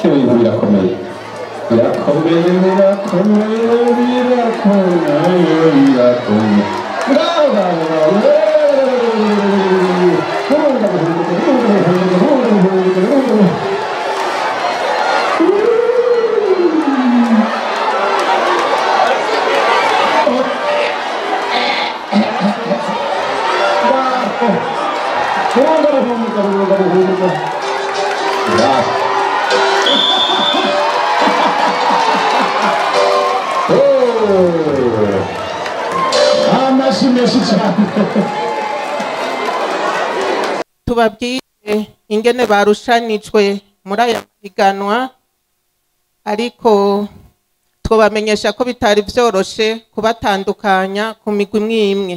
ibintu birakomeye birakomeye birakomeye birakomeye birakomeye tubabwire ingene barushanijwe muri aya mahiganwa ariko twabamenyesha ko bitari vyoroshe kubatandukanya ku migwi imwe imwe.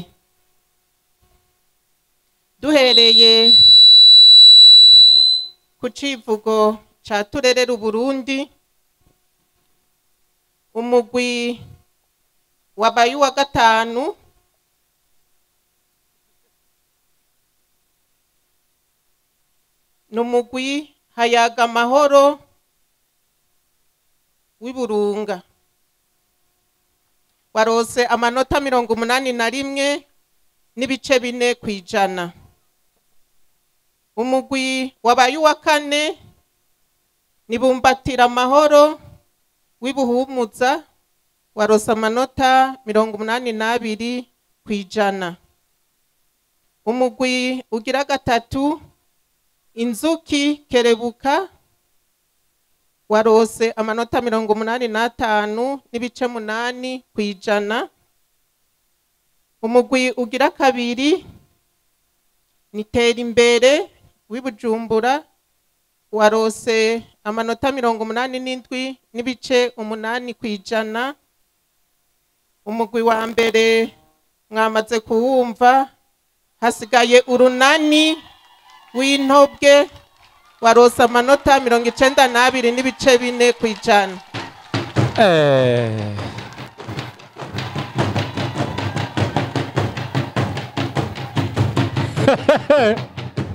Duhereye ku civugo ca turerera Burundi, umugwi wabaye wa gatanu numugwi hayaga amahoro w'iburunga warose amanota 81 n'ibice 4 kwijana. Umugwi wabaye wa kane nibumbatira amahoro w'ibuhumuza warose amanota 82 kwijana. Umugwi ugira gatatu inzuki kerebuka warose amanota 85 n'ibice 8 kwijana. Umugwi ugira kabiri nitera imbere w'ibujumbura warose amanota 87 n'ibice 8 kwijana. Umugwi wa mbere mwamaze kuwumva, hasigaye urunani w'intobwe warose amanota 92 n'ibice 4 kwijana.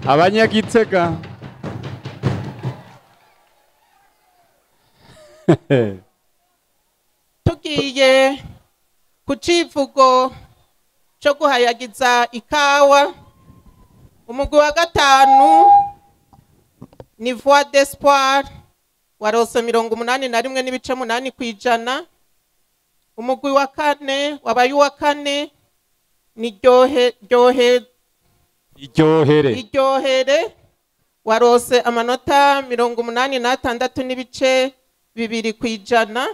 Abanyagitega tugiye ku civugo cyo guhayagiza ikawa, umugwi wa gatanu ni Voix d'Espoir warose 81 n'ibice 8 kwijana. Umugwi wa kane wabaye wa kane ni iryohere warose amanota 86 n'ibice 2 kwijana.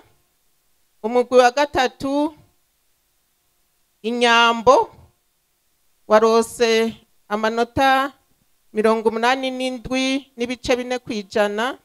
Umugwi wa gatatu inyambo warose amanota 87 n'ibice 4 kwijana.